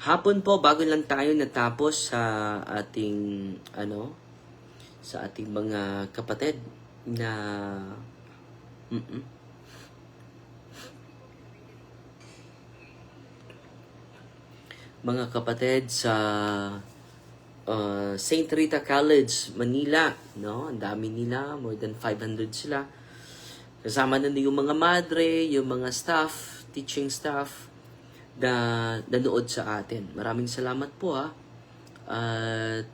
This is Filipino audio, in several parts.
Hapon po, bago lang tayo natapos sa ating sa ating mga kapatid na mga kapatid sa St. Rita College, Manila, no? Ang dami nila, more than 500 sila. Kasama na yung mga madre, yung mga staff, teaching staff na nanood sa atin. Maraming salamat po ha. At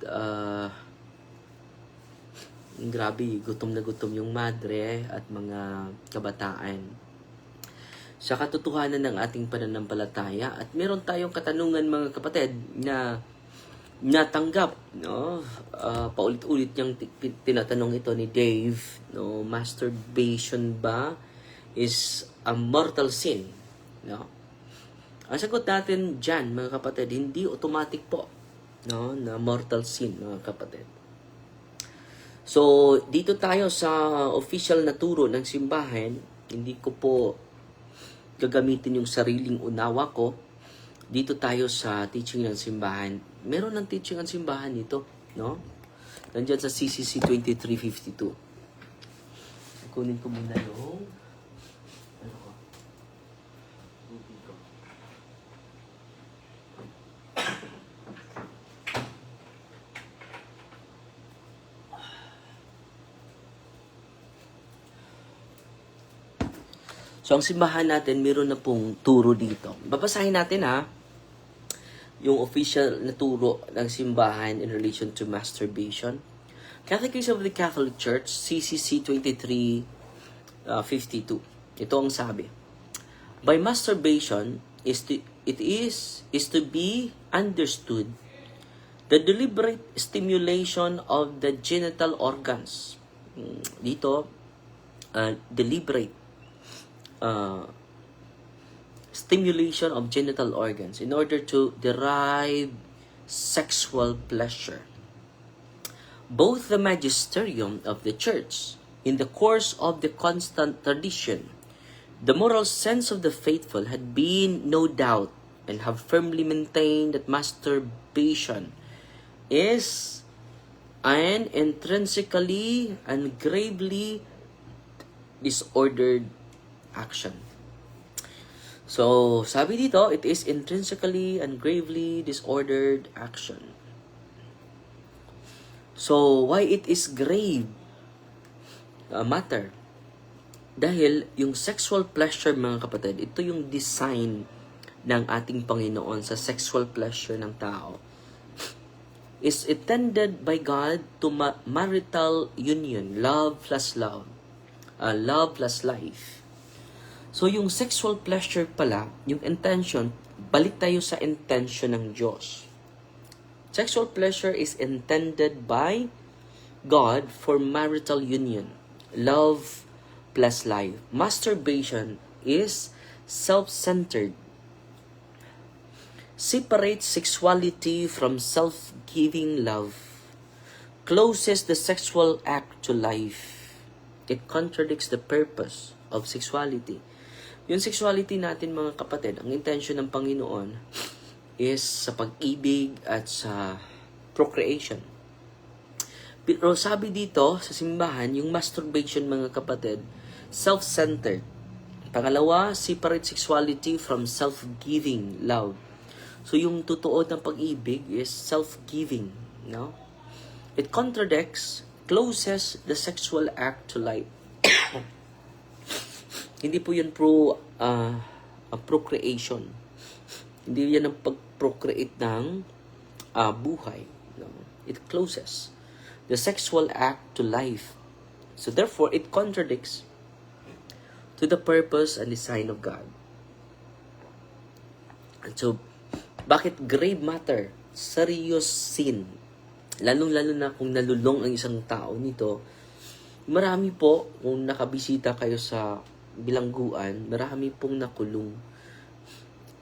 grabe, gutom na gutom yung madre at mga kabataan sa katotohanan ng ating pananampalataya. At meron tayong katanungan mga kapatid na natanggap, no? Paulit-ulit niyang tinatanong ito ni Dave, no? Masturbation ba is a mortal sin, no? Ang sagot natin diyan, mga kapatid, hindi automatic po, no, na mortal sin, mga kapatid. So, dito tayo sa official na turo ng simbahan. Hindi ko po gagamitin yung sariling unawa ko. Dito tayo sa teaching ng simbahan. Meron ng teaching ang simbahan dito, no? Nandiyan sa CCC 2352. Kunin ko muna yung So, ang simbahan natin, meron na pong turo dito. Babasahin natin ha, yung official na turo ng simbahan in relation to masturbation. Catechism of the Catholic Church, CCC 2352. Ito ang sabi. By masturbation, is to be understood the deliberate stimulation of the genital organs. Dito, deliberate stimulation of genital organs in order to derive sexual pleasure. Both the magisterium of the Church, in the course of the constant tradition, the moral sense of the faithful had been no doubt and have firmly maintained that masturbation is an intrinsically and gravely disordered action. So, sabi dito, it is intrinsically and gravely disordered action. So, why it is grave matter? Dahil yung sexual pleasure, mga kapatid, ito yung design ng ating Panginoon sa sexual pleasure ng tao. Is intended by God to marital union, love plus love, love plus life. So, yung sexual pleasure pala, yung intention, balik tayo sa intention ng Diyos. Sexual pleasure is intended by God for marital union, love plus life. Masturbation is self-centered, separates sexuality from self-giving love, closes the sexual act to life. It contradicts the purpose of sexuality. Yung sexuality natin, mga kapatid, ang intention ng Panginoon is sa pag-ibig at sa procreation. Pero sabi dito sa simbahan, yung masturbation, mga kapatid, self-centered. Pangalawa, separate sexuality from self-giving love. So yung totoo ng pag-ibig is self-giving, no? It contradicts, closes the sexual act to life. Hindi po yan procreation. Hindi yan ang pag-procreate ng buhay. No? It closes the sexual act to life. So therefore, it contradicts to the purpose and design of God. And so, bakit grave matter? Serious sin. Lalong-lalo na kung nalulong ang isang tao nito. Marami po, kung nakabisita kayo sa bilangguan, marami pong nakulong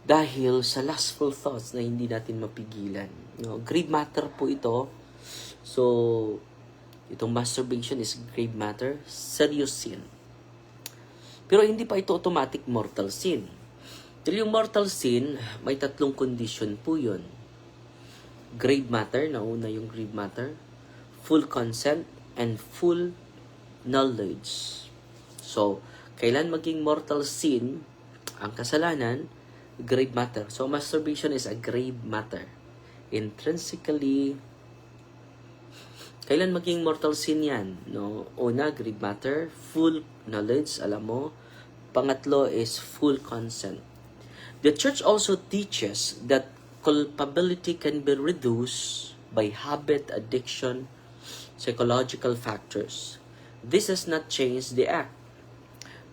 dahil sa lustful thoughts na hindi natin mapigilan. No? Grave matter po ito. So, itong masturbation is grave matter, serious sin. Pero hindi pa ito automatic mortal sin. Dahil yung mortal sin, may tatlong condition po yun. Grave matter, nauna yung grave matter, full consent, and full knowledge. So, kailan maging mortal sin ang kasalanan? Grave matter. So, masturbation is a grave matter. Intrinsically, kailan maging mortal sin yan? No? Una, grave matter. Full knowledge, alam mo. Pangatlo is full consent. The church also teaches that culpability can be reduced by habit, addiction, psychological factors. This has not changed the act,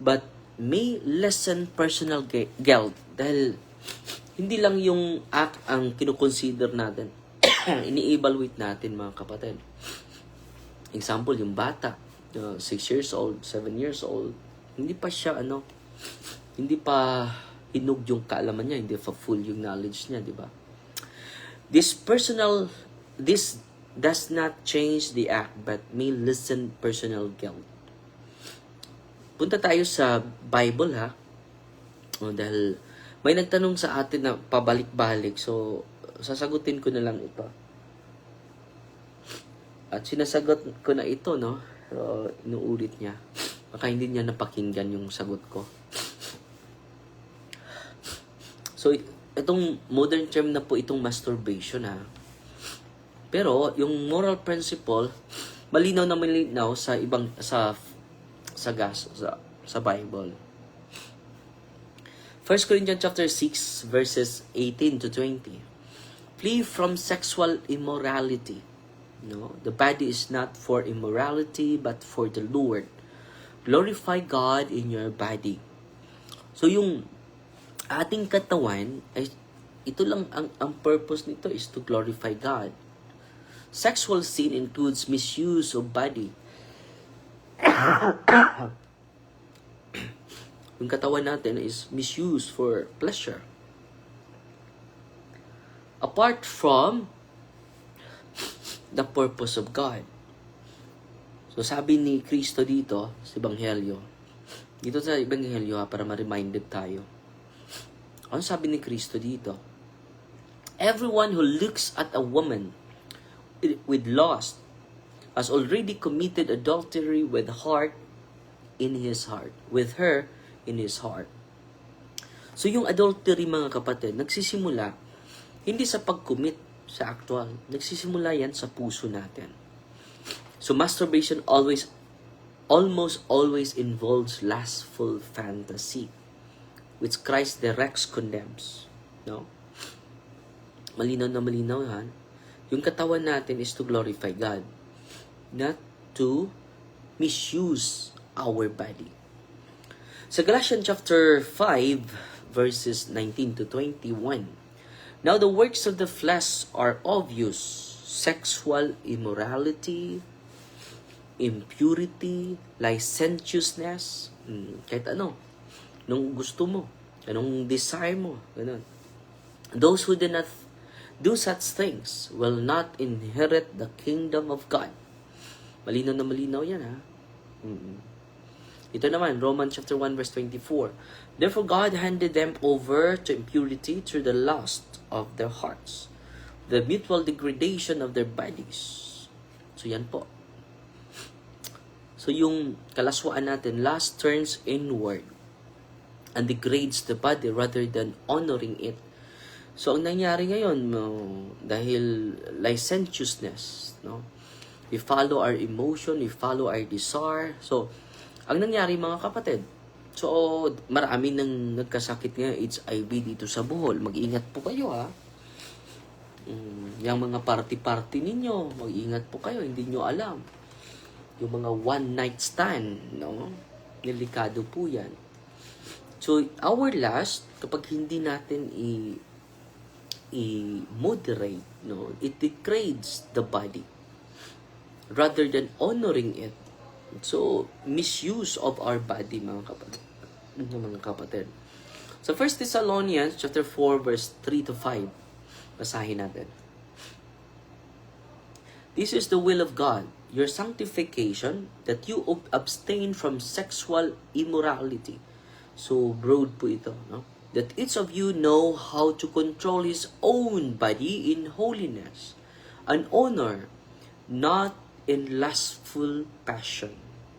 but may lessen personal guilt. Dahil hindi lang yung act ang kinukonsider natin. Ini-evaluate natin, mga kapatid. Example, yung bata, 6 years old, 7 years old, hindi pa siya, hindi pa hinug yung kaalaman niya, hindi pa full yung knowledge niya, di ba? This does not change the act, but may lessen personal guilt. Punta tayo sa Bible, ha? Dahil may nagtanong sa atin na pabalik-balik, so sasagutin ko na lang ito. At sinasagot ko na ito, no? So, inuulit niya. Baka hindi niya napakinggan yung sagot ko. So, itong modern term na po itong masturbation, ha? Pero, yung moral principle, malinaw na malinaw sa ibang, sa Bible. 1 Corinthians chapter 6, verses 18 to 20. Flee from sexual immorality. No? The body is not for immorality, but for the Lord. Glorify God in your body. So, yung ating katawan, ay, ito lang ang purpose nito is to glorify God. Sexual sin includes misuse of body. Yung katawan natin is misuse for pleasure. Apart from the purpose of God. So sabi ni Kristo dito sa Ebanghelyo, dito sa Ebanghelyo, para ma-reminded tayo. Ano sabi ni Kristo dito? Everyone who looks at a woman with lust has already committed adultery with her in his heart. So yung adultery, mga kapatid, nagsisimula hindi sa pag-commit sa actual. Nagsisimula yan sa puso natin. So masturbation almost always involves lustful fantasy, which Christ directs condemns. No? Malinaw na malinaw yan. Yung katawan natin is to glorify God, not to misuse our body. Sa Galatians chapter 5, verses 19 to 21, now the works of the flesh are obvious: sexual immorality, impurity, licentiousness, kahit nung gusto mo, anong desire mo, ganun. Those who do not do such things will not inherit the kingdom of God. Malinaw na malinaw yan, ha? Ito naman, Romans chapter 1, verse 24. Therefore God handed them over to impurity through the lust of their hearts, the mutual degradation of their bodies. So yan po. So yung kalaswaan natin, lust turns inward and degrades the body rather than honoring it. So, ang nangyari ngayon, dahil licentiousness, no? We follow our emotion, we follow our desire. So, ang nangyari, mga kapatid, so, marami nang nagkasakit nga HIV dito sa Bohol. Mag-ingat po kayo, ha? Yung mga party-party ninyo, mag-ingat po kayo, hindi nyo alam. Yung mga one-night stand, no? Delikado po yan. So, our lust, kapag hindi natin i-moderate, no, it degrades the body rather than honoring it. So, misuse of our body, mga kapatid. So, 1 Thessalonians chapter 4, verse 3 to 5. Basahin natin. This is the will of God, your sanctification, that you abstain from sexual immorality. So, broad po ito, no? that each of you know how to control his own body in holiness and honor, not in lustful passion.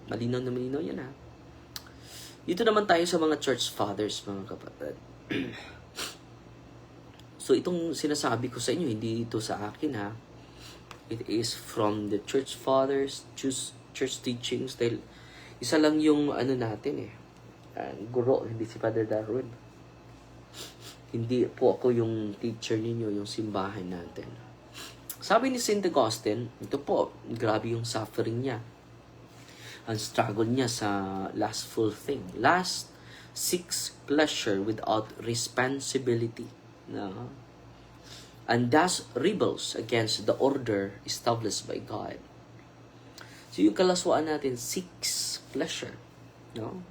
Malinaw na malinaw yan, ha. Dito naman tayo sa mga church fathers, mga kapatid. So itong sinasabi ko sa inyo, hindi ito sa akin, ha. It is from the church fathers, church teachings, dahil isa lang yung natin, guro, hindi si Father Darwin. Hindi po ako yung teacher ninyo, yung simbahan natin. Sabi ni St. Augustine, ito po, grabe yung suffering niya. Ang struggle niya sa lustful thing. Lust seeks pleasure without responsibility. No? And thus rebels against the order established by God. So yung kalaswaan natin, seeks pleasure. No?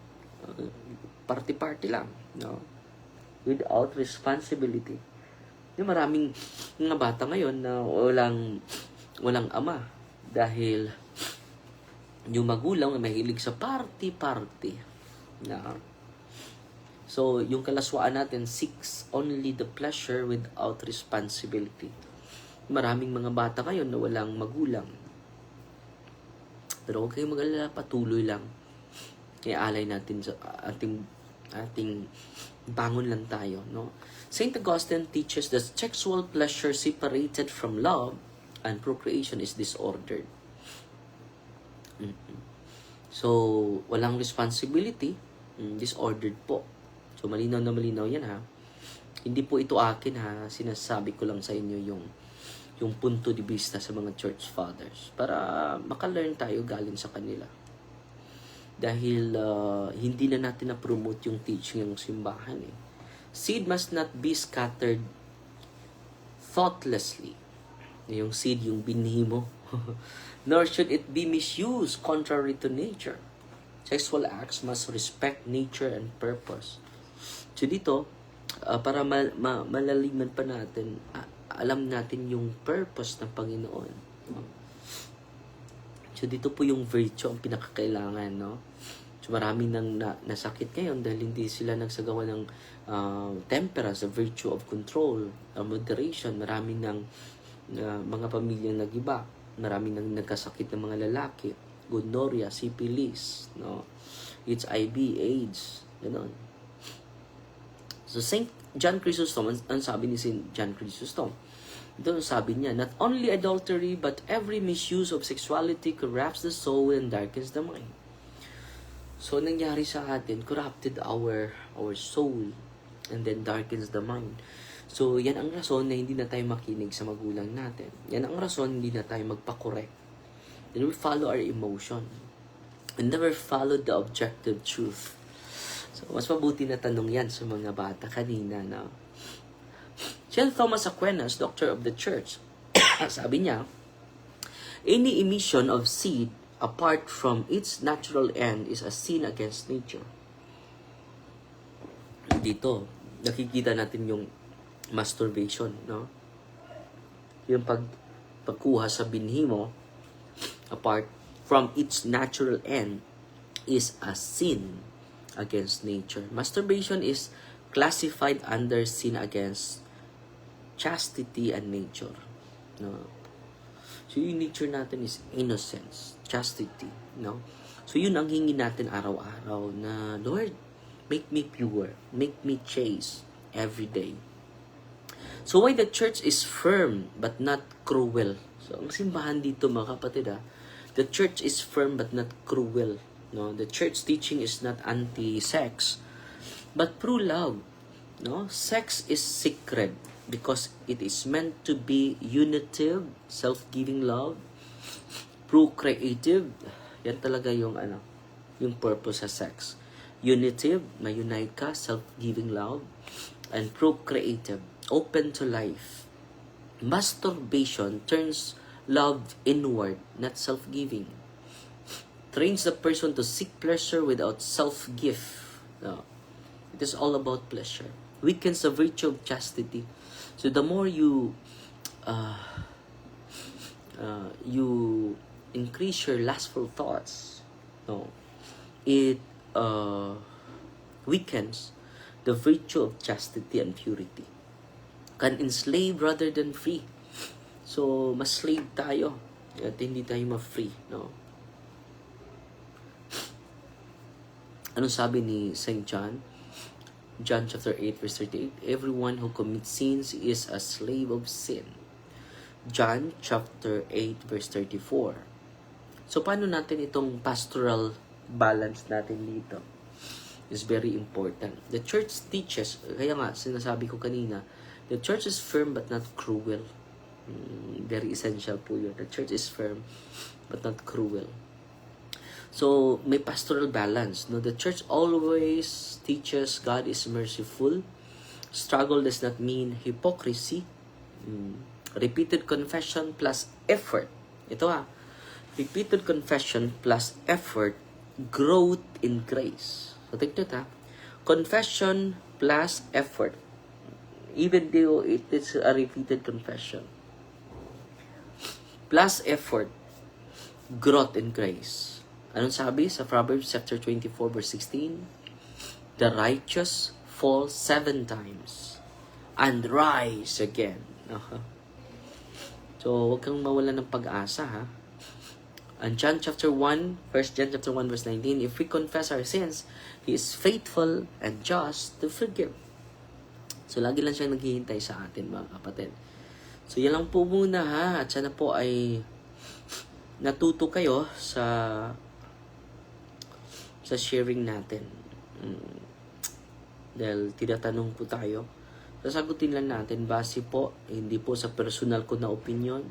Party-party lang. No? Without responsibility. Yung maraming mga bata ngayon na walang ama. Dahil yung magulang na mahilig sa party-party. Na. So, yung kalaswaan natin, seeks only the pleasure without responsibility. Maraming mga bata ngayon na walang magulang. Pero huwag kayong mag-alala, patuloy lang. Iaalay natin sa ating bangon lang tayo, no? St. Augustine teaches that sexual pleasure separated from love and procreation is disordered. So, walang responsibility, disordered po. So, malinaw na malinaw yan, ha. Hindi po ito akin, ha. Sinasabi ko lang sa inyo yung punto de vista sa mga church fathers para maka-learn tayo galing sa kanila. Dahil hindi na natin na-promote yung teaching ng simbahan, eh. Seed must not be scattered thoughtlessly. Yung seed, yung binhi mo. Nor should it be misused contrary to nature. Sexual acts must respect nature and purpose. So dito, para malaliman pa natin, alam natin yung purpose ng Panginoon. So dito po yung virtue ang pinakakailangan, no? So maraming nang nasakit ngayon dahil hindi sila nagsagawa ng temperance, the virtue of control, moderation. Maraming ng mga pamilyang nagiba. Maraming nang nagkasakit ng mga lalaki, gonorrhea, syphilis, no? HIV, AIDS, gano'n. So St. John Chrysostom, ang sabi ni St. John Chrysostom, ito sabi niya, not only adultery, but every misuse of sexuality corrupts the soul and darkens the mind. So, nangyari sa atin, corrupted our soul and then darkens the mind. So, yan ang rason na hindi na tayo makinig sa magulang natin. Yan ang rason hindi na tayo magpa-correct. Then we follow our emotion and never follow the objective truth. So, mas mabuti na tanong yan sa mga bata kanina, no? St. Thomas Aquinas, Doctor of the Church, sabi niya, any emission of seed apart from its natural end is a sin against nature. Dito, nakikita natin yung masturbation, no? Yung pagkuha sa binhi mo apart from its natural end is a sin against nature. Masturbation is classified under sin against chastity and nature. No? So, yung nature natin is innocence, chastity. No? So, yun ang hingi natin araw-araw na, Lord, make me pure, make me chaste every day. So, why the church is firm but not cruel? So, ang simbahan dito, mga kapatid, the church is firm but not cruel. No? The church teaching is not anti-sex, but true love. No? Sex is sacred because it is meant to be unitive, self-giving love, procreative. Yan talaga yung yung purpose sa sex. Unitive, ma-unite ka, self-giving love, and procreative, open to life. Masturbation turns love inward, not self-giving. Trains the person to seek pleasure without self-gift. No. It is all about pleasure. Weakens the virtue of chastity. So the more you increase your lustful thoughts, no, it weakens the virtue of chastity and purity. Can enslave rather than free. So, mas slave tayo at hindi tayo ma-free, no? Anong sabi ni St. John? John chapter 8 verse 38, everyone who commits sins is a slave of sin. John chapter 8 verse 34. So, paano natin itong pastoral balance natin dito? Is very important. The church teaches, kaya nga, sinasabi ko kanina, the church is firm but not cruel. Very essential po yun. The church is firm but not cruel. So, may pastoral balance. No? The church always teaches God is merciful. Struggle does not mean hypocrisy. Repeated confession plus effort. Ito repeated confession plus effort, growth in grace. So, take note confession plus effort. Even though it is a repeated confession. Plus effort, growth in grace. Anong sabi sa Proverbs chapter 24 verse 16? The righteous fall 7 times and rise again. So, huwag kang mawala ng pag-asa, And John chapter 1, 1 John chapter 1 verse 19, if we confess our sins, He is faithful and just to forgive. So, lagi lang siyang naghihintay sa atin, mga kapatid. So, yan lang po muna, At sana po ay natuto kayo sa sharing natin. Dahil tinatanong po tayo, sasagutin lang natin base po, hindi po sa personal ko na opinion,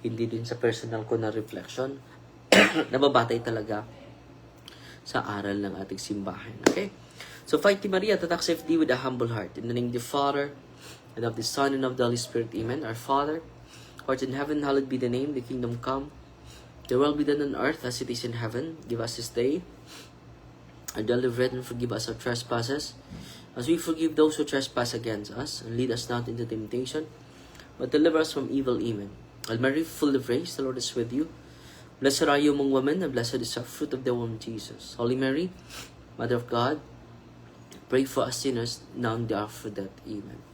hindi din sa personal ko na reflection, nababatay talaga sa aral ng ating simbahan. Okay? So, Fighting Maria, tatak safety with a humble heart. In the name of the Father, and of the Son, and of the Holy Spirit. Amen. Our Father, who art in heaven, hallowed be the name, the kingdom come. The will be done on earth as it is in heaven. Give us this day our daily bread, and forgive us our trespasses, as we forgive those who trespass against us. And lead us not into temptation, but deliver us from evil. Amen. Hail Mary, full of grace, the Lord is with you. Blessed are you among women, and blessed is the fruit of the womb, Jesus. Holy Mary, Mother of God, pray for us sinners, now and the hour of death. Amen.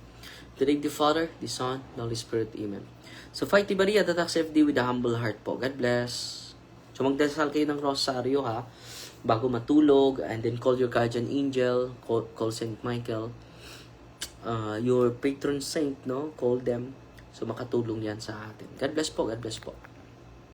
In the name of the Father, the Son, the Holy Spirit. Amen. So, Fighting Maria, tatak safety with a humble heart po. God bless. So, magdasal kayo ng rosaryo, bago matulog, and then call your guardian angel, call Saint Michael, your patron saint, no? Call them. So, makatulong yan sa atin. God bless po. God bless po.